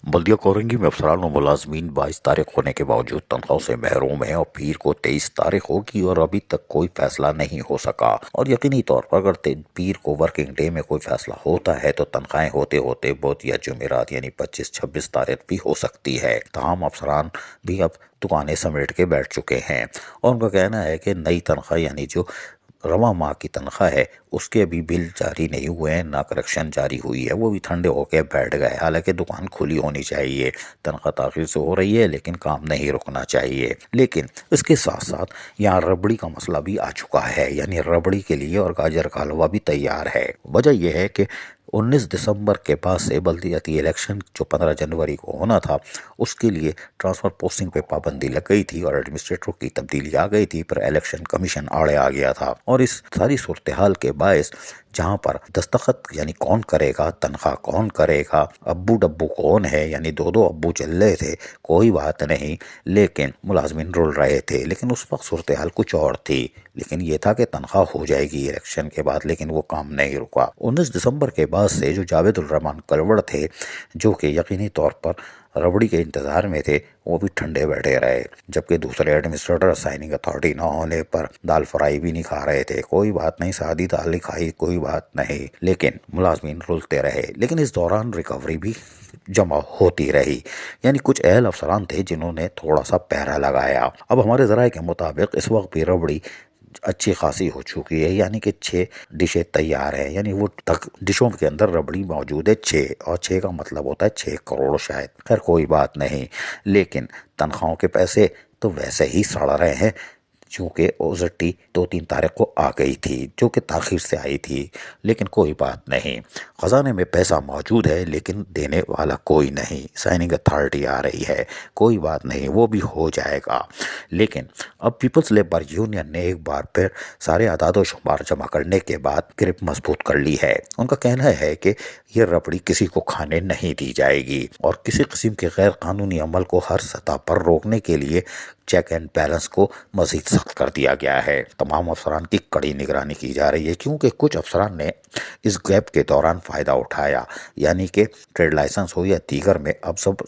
बल्दिया कोरंगी में अफसरान और मुलाजमीन 22 तारीख होने के बावजूद तनख्वाहों से महरूम हैं और पीर को 23 तारीख होगी और अभी तक कोई फैसला नहीं हो सका। और यकीनी तौर पर अगर पीर को वर्किंग डे में कोई फैसला होता है तो तनख्वाहें होते होते बहुत या जुमेरात यानी 25-26 तारीख भी हो सकती है। तमाम अफसरान भी अब दुकानें समेट के बैठ चुके हैं और उनका कहना है कि नई तनख्वाह यानी जो रवा माह की तनख्वाह है उसके अभी बिल जारी नहीं हुए हैं, ना करेक्शन जारी हुई है, वो भी ठंडे होके बैठ गए। हालांकि दुकान खुली होनी चाहिए, तनख्वाह ताखिर से हो रही है लेकिन काम नहीं रुकना चाहिए। लेकिन इसके साथ साथ यहाँ रबड़ी का मसला भी आ चुका है, यानी रबड़ी के लिए और गाजर का हलवा भी तैयार है। वजह यह है कि 19 दिसंबर के बाद से बल्दियाती इलेक्शन जो 15 जनवरी को होना था उसके लिए ट्रांसफ़र पोस्टिंग पे पाबंदी लग गई थी और एडमिनिस्ट्रेटर की तब्दीली आ गई थी, पर इलेक्शन कमीशन आड़े आ गया था। और इस सारी सूरत हाल के बायस जहाँ पर दस्तखत यानी कौन करेगा, तनख्वाह कौन करेगा, अब्बू डब्बू कौन है, यानी दो दो अब्बू चल रहे थे, कोई बात नहीं, लेकिन मुलाजमिन रुल रहे थे। लेकिन उस वक्त सूरत हाल कुछ और थी, लेकिन ये था कि तनख्वाह हो जाएगी इलेक्शन के बाद, लेकिन वो काम नहीं रुका। 19 दिसंबर के बाद से जो जावेद उर रहमान कलवड़ थे, जो कि यकीनी तौर पर रबड़ी के इंतजार में थे, वो भी ठंडे बैठे रहे, जबकि दूसरे एडमिनिस्ट्रेटर साइनिंग अथॉरिटी न होने पर दाल फ्राई भी नहीं खा रहे थे। कोई बात नहीं, सादी दाल ही खाई, कोई बात नहीं, लेकिन मुलाजमीन रुलते रहे। लेकिन इस दौरान रिकवरी भी जमा होती रही, यानी कुछ अहल अफसरान थे जिन्होंने थोड़ा सा पहरा लगाया। अब हमारे ज़राए के मुताबिक इस वक्त भी रबड़ी अच्छी खासी हो चुकी है, यानी कि 6 डिशें तैयार हैं, यानी वो तक डिशों के अंदर रबड़ी मौजूद है 6, और 6 का मतलब होता है 6 करोड़ शायद। खैर कोई बात नहीं, लेकिन तनख्वाहों के पैसे तो वैसे ही सड़ रहे हैं, चूँकि ओजटी 2-3 तारीख को आ गई थी, जो कि ताखिर से आई थी। लेकिन कोई बात नहीं, ख़जाने में पैसा मौजूद है लेकिन देने वाला कोई नहीं, साइनिंग अथॉरिटी आ रही है, कोई बात नहीं, वो भी हो जाएगा। लेकिन अब पीपल्स लेबर यूनियन ने एक बार फिर सारे आदाद व शुमार जमा करने के बाद ग्रिप मजबूत कर ली है। उनका कहना है कि ये रबड़ी किसी को खाने नहीं दी जाएगी और किसी किस्म के गैर कानूनी अमल को हर सतह पर रोकने के लिए चेक एंड बैलेंस को मजीद सख्त कर दिया गया है। तमाम अफसरान की कड़ी निगरानी की जा रही है, क्योंकि कुछ अफसरान ने इस गैप के दौरान फ़ायदा उठाया, यानी कि ट्रेड लाइसेंस हो या दीगर में अब सब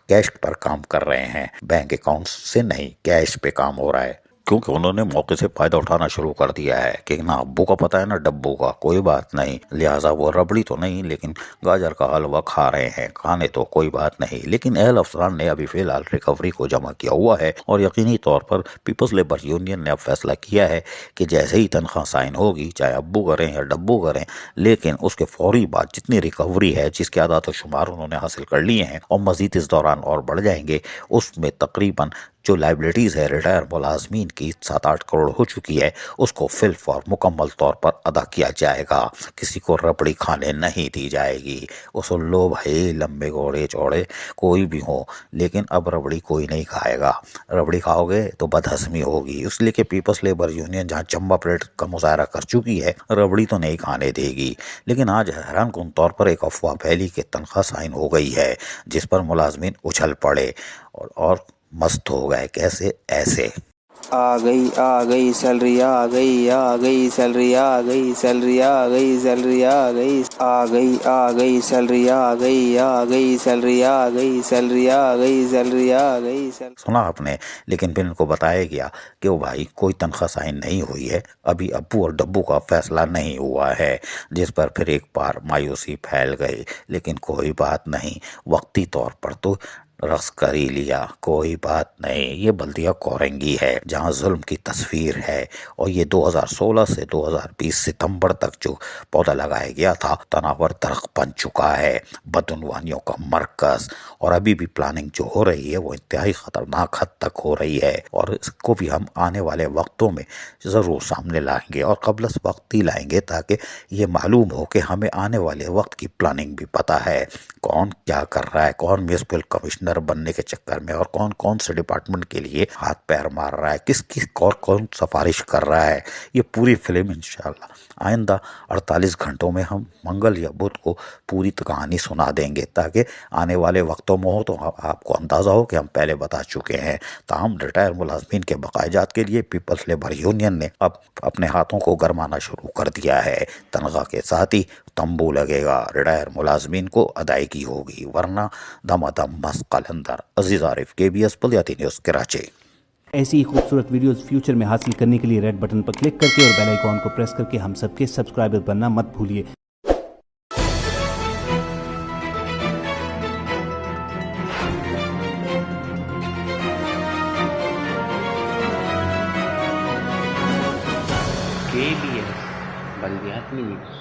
कैश पर काम कर रहे हैं, बैंक अकाउंट से नहीं, कैश पे काम हो रहा है, क्योंकि उन्होंने मौके से फ़ायदा उठाना शुरू कर दिया है कि ना अब्बू का पता है ना डब्बू का, कोई बात नहीं, लिहाजा वो रबड़ी तो नहीं लेकिन गाजर का हलवा खा रहे हैं, खाने तो कोई बात नहीं। लेकिन अहल अफसरान ने अभी फ़िलहाल रिकवरी को जमा किया हुआ है और यकीनी तौर पर पीपल्स लेबर यूनियन ने अब फैसला किया है कि जैसे ही तनख्वाह साइन होगी, चाहे अब्बू करें या डब्बू करें, लेकिन उसके फौरी बाद जितनी रिकवरी है, जिसके आदात व शुमार उन्होंने हासिल कर लिए हैं और मज़ीद इस दौरान और बढ़ जाएंगे, उसमें तकरीबन जो लाइबिलिटीज़ है रिटायर मुलाजमीन की 7-8 करोड़ हो चुकी है, उसको फिल फॉर मुकम्मल तौर पर अदा किया जाएगा। किसी को रबड़ी खाने नहीं दी जाएगी। उसको लो भाई, लंबे घोड़े चौड़े कोई भी हो, लेकिन अब रबड़ी कोई नहीं खाएगा। रबड़ी खाओगे तो बदहजमी होगी, इसलिए कि पीपल्स लेबर यूनियन जहाँ चंबा प्लेट का मुजाहरा कर चुकी है, रबड़ी तो नहीं खाने देगी। लेकिन आज हैरान कुन तौर पर एक अफवाह फैली कि तनख्वाह साइन हो गई है, जिस पर मुलाजमीन उछल पड़े और मस्त हो गए। कैसे? ऐसे आ गई सैलरी, आ गई सैलरी, आ गई सैलरी, आ गई सैलरी, आ गई सैलरी, आ गई सैलरी, आ गई सैलरी, आ गई सैलरी, आ गई सैलरी। सुना आपने, लेकिन फिर इनको बताया गया कि वो भाई कोई तनख्वाह साइन नहीं हुई है, अभी अब्बू और डब्बू का फैसला नहीं हुआ है, जिस पर फिर एक बार मायूसी फैल गई। लेकिन कोई बात नहीं, वक्ती तौर पर तो रक्स कर ही लिया, कोई बात नहीं। ये बल्दिया कोरंगी है जहाँ जुल्म की तस्वीर है और ये 2016 से 2020 सितंबर तक जो पौधा लगाया गया था, तनावर दरख्त बन चुका है, बदउनवानियों का मरकज। और अभी भी प्लानिंग जो हो रही है वो इंतहाई ख़तरनाक हद तक हो रही है और इसको भी हम आने वाले वक्तों में ज़रूर सामने लाएंगे और क़ब्ल इस वक्त ही लाएंगे, ताकि ये मालूम हो कि हमें आने वाले वक्त की प्लानिंग भी पता है, कौन क्या कर रहा है, कौन म्यूनसिपल कमिश्नर ونر بننے کے چکر میں اور کون کون سے ڈپارٹمنٹ کے لیے ہاتھ پیر مار رہا ہے، کس کس کون سفارش کر رہا ہے، یہ پوری فلم انشاءاللہ آئندہ 48 گھنٹوں میں ہم منگل یا بدھ کو پوری کہانی سنا دیں گے، تاکہ آنے والے وقتوں میں ہو تو آپ کو اندازہ ہو کہ ہم پہلے بتا چکے ہیں۔ تاہم ریٹائر ملازمین کے بقائے جات کے لیے پیپلز لیبر یونین نے اب اپنے ہاتھوں کو گرمانا شروع کر دیا ہے۔ تنخواہ کے ساتھ ہی تمبو لگے گا، ریٹائر ملازمین کو ادائیگی ہوگی، ورنہ دم ادم مس قلندر۔ عزیز عارف، KBS بلدیاتی نیوز کراچی۔ ایسی ہی خوبصورت ویڈیوز فیوچر میں حاصل کرنے کے لیے ریڈ بٹن پر کلک کر کے اور بیل آئیکن کو پریس کر کے ہم سب کے سبسکرائبر بننا مت بھولیے۔ KBS بلدیاتی نیوز۔